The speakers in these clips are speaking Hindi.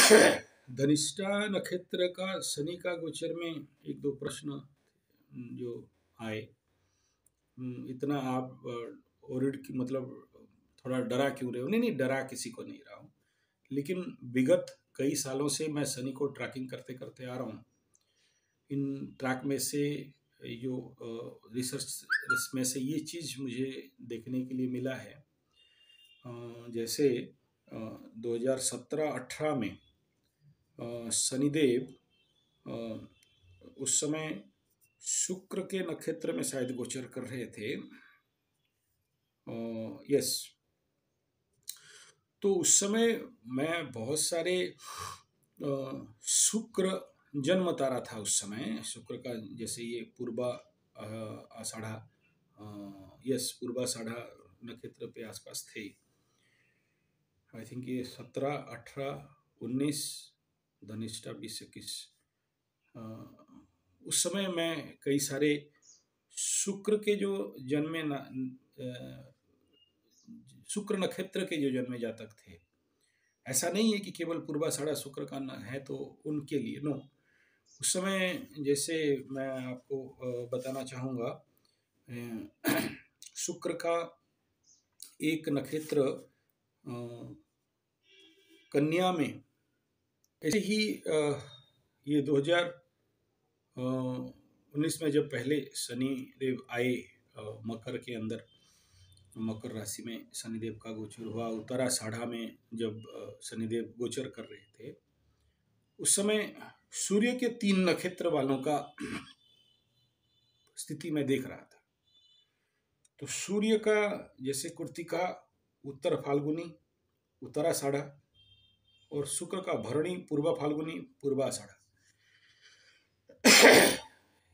धनिष्ठा नक्षत्र का शनि का गोचर में एक दो प्रश्न जो आए। इतना आप ओरिड की मतलब थोड़ा डरा क्यों रहे हो? नहीं नहीं, डरा किसी को नहीं रहा हूँ, लेकिन विगत कई सालों से मैं शनि को ट्रैकिंग करते करते आ रहा हूँ। इन ट्रैक में से जो रिसर्च में से ये चीज़ मुझे देखने के लिए मिला है। जैसे 2017-18 में शनिदेव उस समय शुक्र के नक्षत्र में शायद गोचर कर रहे थे। यस, तो उस समय मैं बहुत सारे शुक्र जन्म तारा था उस समय। शुक्र का जैसे ये पूर्वा आषाढ़ा, यस पूर्वाषाढ़ा नक्षत्र पे आसपास थे। आई थिंक ये 17, 18, 19, धनिष्ठा 20, 21। उस समय मैं कई सारे शुक्र के जो जन्मे शुक्र नक्षत्र के जो जन्मे जातक थे, ऐसा नहीं है कि केवल पूर्वाषाढ़ा शुक्र का है तो उनके लिए, नो। उस समय जैसे मैं आपको बताना चाहूँगा, शुक्र का एक नक्षत्र कन्या में, ऐसे ही ये 2019 में जब पहले शनि देव आए मकर के अंदर, मकर राशि में शनिदेव का गोचर हुआ। उत्तराषाढ़ा में जब शनिदेव गोचर कर रहे थे, उस समय सूर्य के 3 नक्षत्र वालों का स्थिति में देख रहा था। तो सूर्य का जैसे कृत्तिका, उत्तर फाल्गुनी, उत्तराषाढ़ा, और शुक्र का भरणी, पूर्वा फाल्गुनी, पूर्वाषाढ़ा।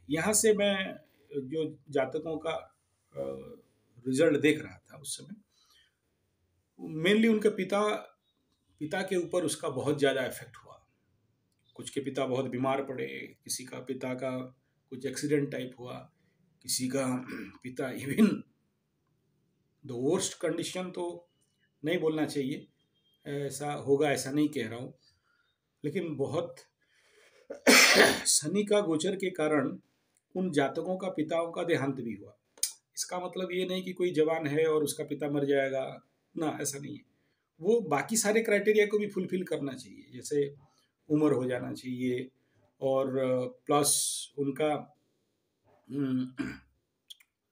यहाँ से मैं जो जातकों का रिजल्ट देख रहा था उस समय, मेनली उनके पिता के ऊपर उसका बहुत ज़्यादा इफेक्ट हुआ। कुछ के पिता बहुत बीमार पड़े, किसी का पिता का कुछ एक्सीडेंट टाइप हुआ, किसी का पिता इवन द वर्स्ट कंडीशन तो नहीं बोलना चाहिए, ऐसा होगा ऐसा नहीं कह रहा हूँ, लेकिन बहुत शनि का गोचर के कारण उन जातकों का पिताओं का देहांत भी हुआ। इसका मतलब ये नहीं कि कोई जवान है और उसका पिता मर जाएगा, ना, ऐसा नहीं है। वो बाकी सारे क्राइटेरिया को भी फुलफिल करना चाहिए, जैसे उम्र हो जाना चाहिए और प्लस उनका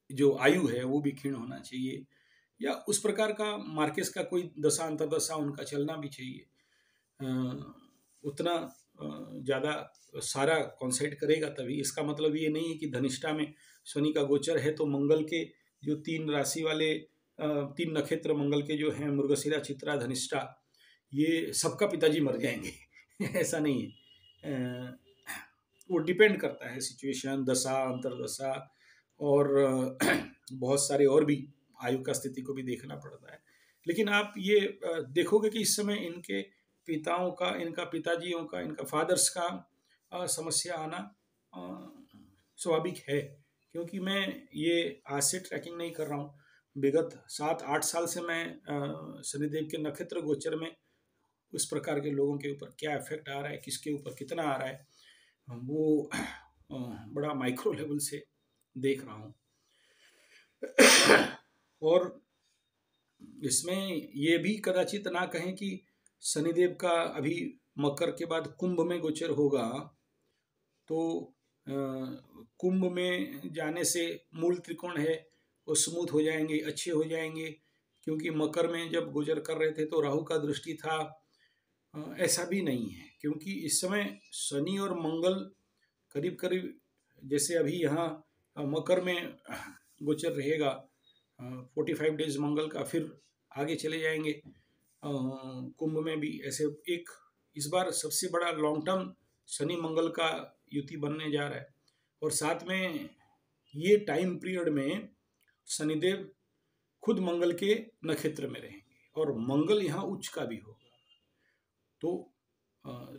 जो आयु है वो भी क्षीण होना चाहिए, या उस प्रकार का मार्केस का कोई दशा अंतर्दशा उनका चलना भी चाहिए। उतना ज़्यादा सारा कॉन्सेंट्रेट करेगा तभी। इसका मतलब ये नहीं है कि धनिष्ठा में शनि का गोचर है तो मंगल के जो 3 राशि वाले 3 नक्षत्र मंगल के जो हैं, मृगशिरा, चित्रा, धनिष्ठा, ये सबका पिताजी मर जाएंगे ऐसा नहीं है। वो डिपेंड करता है सिचुएशन, दशा अंतर्दशा, और बहुत सारे और भी आयु का स्थिति को भी देखना पड़ता है। लेकिन आप ये देखोगे कि इस समय इनके पिताओं का, इनका पिताजियों का, इनका फादर्स का समस्या आना स्वाभाविक है, क्योंकि मैं ये आज से ट्रैकिंग नहीं कर रहा हूँ। विगत 7-8 साल से मैं शनिदेव के नक्षत्र गोचर में उस प्रकार के लोगों के ऊपर क्या इफेक्ट आ रहा है, किसके ऊपर कितना आ रहा है, वो बड़ा माइक्रो लेवल से देख रहा हूँ। और इसमें ये भी कदाचित ना कहें कि शनिदेव का अभी मकर के बाद कुंभ में गोचर होगा, तो कुंभ में जाने से मूल त्रिकोण है वो स्मूथ हो जाएंगे, अच्छे हो जाएंगे, क्योंकि मकर में जब गोचर कर रहे थे तो राहु का दृष्टि था। ऐसा भी नहीं है, क्योंकि इस समय शनि और मंगल करीब करीब, जैसे अभी यहाँ मकर में गोचर रहेगा 45 डेज मंगल का, फिर आगे चले जाएंगे कुंभ में भी ऐसे एक इस बार सबसे बड़ा लॉन्ग टर्म शनि मंगल का युति बनने जा रहा है। और साथ में ये टाइम पीरियड में शनिदेव खुद मंगल के नक्षत्र में रहेंगे और मंगल यहाँ उच्च का भी होगा। तो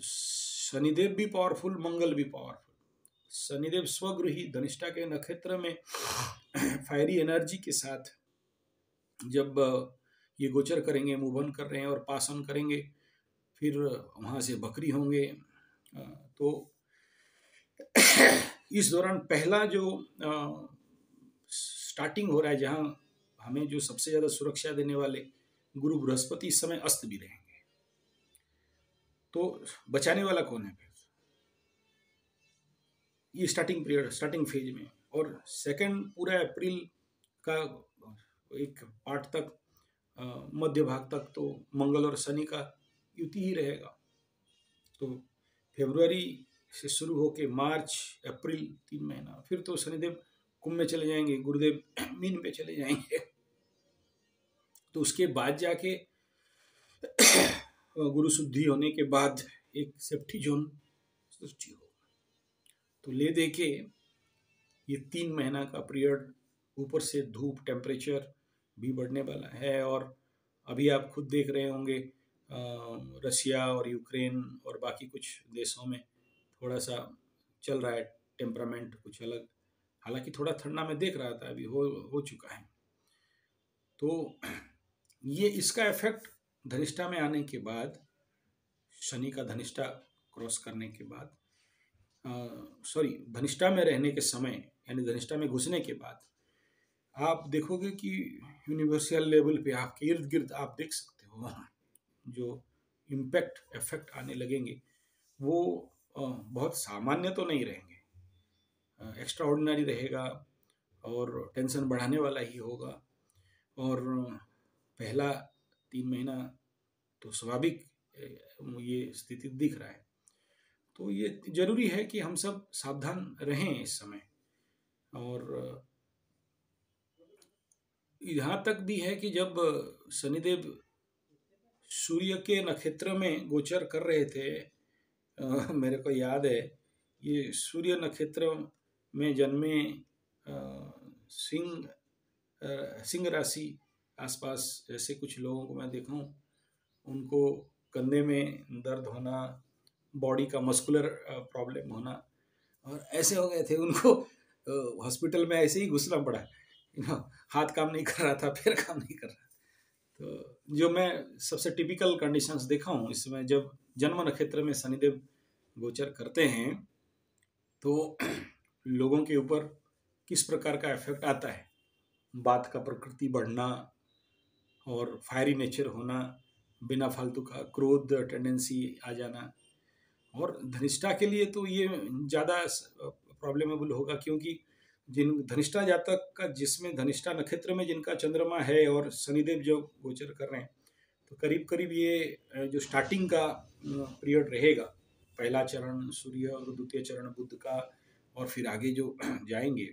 शनिदेव भी पावरफुल, मंगल भी पावरफुल। शनिदेव स्वगृही धनिष्ठा के नक्षत्र में फायरी एनर्जी के साथ जब ये गोचर करेंगे, मूवन कर रहे हैं और पास ऑन करेंगे, फिर वहाँ से बकरी होंगे। तो इस दौरान पहला जो स्टार्टिंग हो रहा है, जहाँ हमें जो सबसे ज़्यादा सुरक्षा देने वाले गुरु बृहस्पति इस समय अस्त भी रहेंगे। तो बचाने वाला कौन है फिर ये स्टार्टिंग पीरियड, स्टार्टिंग फेज में? और सेकंड पूरा अप्रैल का एक पार्ट तक, मध्य भाग तक तो मंगल और शनि का युति ही रहेगा। तो फरवरी से शुरू होके मार्च अप्रैल 3 महीना, फिर तो शनिदेव कुंभ में चले जाएंगे, गुरुदेव मीन में चले जाएंगे। तो उसके बाद जाके गुरु शुद्धि होने के बाद एक सेफ्टी जोन सृष्टि हो। तो ले दे के ये 3 महीना का पीरियड, ऊपर से धूप, टेम्परेचर भी बढ़ने वाला है। और अभी आप खुद देख रहे होंगे रसिया और यूक्रेन और बाकी कुछ देशों में थोड़ा सा चल रहा है टेम्परामेंट कुछ अलग। हालांकि थोड़ा ठंडा मैं देख रहा था, अभी हो चुका है। तो ये इसका इफेक्ट धनिष्ठा में आने के बाद, शनि का धनिष्ठा क्रॉस करने के बाद, धनिष्ठा में रहने के समय, यानी धनिष्ठा में घुसने के बाद आप देखोगे कि यूनिवर्सल लेवल पे आपके इर्द गिर्द आप देख सकते हो जो इम्पैक्ट इफेक्ट आने लगेंगे, वो बहुत सामान्य तो नहीं रहेंगे, एक्स्ट्रा ऑर्डिनरी रहेगा और टेंशन बढ़ाने वाला ही होगा। और पहला 3 महीना तो स्वाभाविक ये स्थिति दिख रहा है। तो ये जरूरी है कि हम सब सावधान रहें इस समय। और यहाँ तक भी है कि जब शनिदेव सूर्य के नक्षत्र में गोचर कर रहे थे, मेरे को याद है, ये सूर्य नक्षत्र में जन्मे सिंह राशि आसपास जैसे कुछ लोगों को मैं देखा हूँ, उनको कंधे में दर्द होना, बॉडी का मस्कुलर प्रॉब्लम होना, और ऐसे हो गए थे उनको हॉस्पिटल में ऐसे ही घुसना पड़ा। हाथ काम नहीं कर रहा था, पैर काम नहीं कर रहा। तो जो मैं सबसे टिपिकल कंडीशंस देखा हूँ इसमें, जब जन्म नक्षत्र में शनिदेव गोचर करते हैं तो लोगों के ऊपर किस प्रकार का इफेक्ट आता है। बात का प्रकृति बढ़ना और फायरी नेचर होना, बिना फालतू का क्रोध टेंडेंसी आ जाना। और धनिष्ठा के लिए तो ये ज़्यादा प्रॉब्लमेबल होगा, क्योंकि जिन धनिष्ठा जातक का, जिसमें धनिष्ठा नक्षत्र में जिनका चंद्रमा है और शनिदेव जो गोचर कर रहे हैं, तो करीब करीब ये जो स्टार्टिंग का पीरियड रहेगा, पहला चरण सूर्य और द्वितीय चरण बुध का, और फिर आगे जो जाएंगे,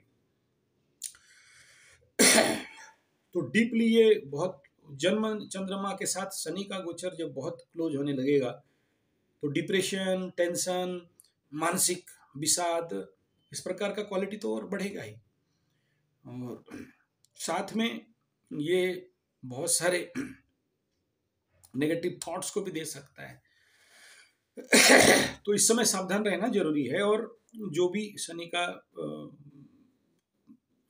तो डीपली ये बहुत, जन्म चंद्रमा के साथ शनि का गोचर जब बहुत क्लोज होने लगेगा तो डिप्रेशन, टेंशन, मानसिक विषाद, इस प्रकार का क्वालिटी तो और बढ़ेगा ही। और साथ में ये बहुत सारे नेगेटिव थॉट्स को भी दे सकता है। तो इस समय सावधान रहना जरूरी है। और जो भी शनि का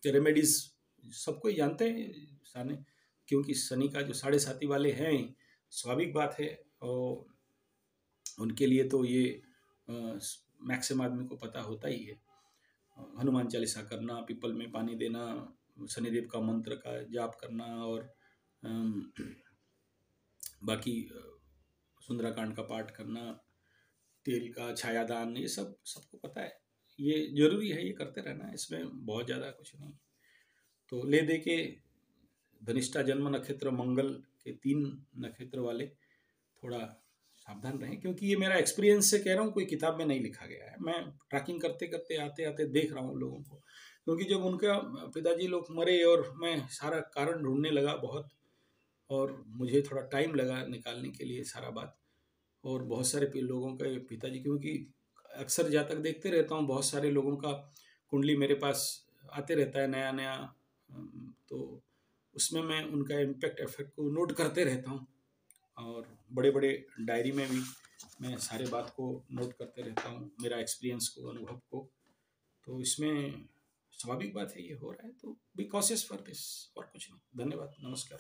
रेमेडीज सबको ही जानते हैं, क्योंकि शनि का जो 7.5 वाले हैं, स्वाभाविक बात है, और उनके लिए तो ये मैक्सिमम आदमी को पता होता ही है। हनुमान चालीसा करना, पीपल में पानी देना, शनिदेव का मंत्र का जाप करना, और बाकी सुंदराकांड का पाठ करना, तेल का छायादान, ये सब सबको पता है। ये जरूरी है, ये करते रहना, इसमें बहुत ज़्यादा कुछ नहीं। तो ले दे के धनिष्ठा जन्म नक्षत्र मंगल के 3 नक्षत्र वाले थोड़ा सावधान रहें, क्योंकि ये मेरा एक्सपीरियंस से कह रहा हूँ, कोई किताब में नहीं लिखा गया है। मैं ट्रैकिंग करते करते आते आते देख रहा हूँ लोगों को, क्योंकि जब उनका पिताजी लोग मरे और मैं सारा कारण ढूंढने लगा बहुत, और मुझे थोड़ा टाइम लगा निकालने के लिए सारा बात, और बहुत सारे लोगों के पिताजी, क्योंकि अक्सर जातक देखते रहता हूँ, बहुत सारे लोगों का कुंडली मेरे पास आते रहता है नया नया, तो उसमें मैं उनका इम्पैक्ट इफेक्ट को नोट करते रहता हूँ, और बड़े बड़े डायरी में भी मैं सारे बात को नोट करते रहता हूँ, मेरा एक्सपीरियंस को, अनुभव को। तो इसमें स्वाभाविक बात है, ये हो रहा है, तो बी कॉशियस फॉर दिस, और कुछ नहीं। धन्यवाद, नमस्कार।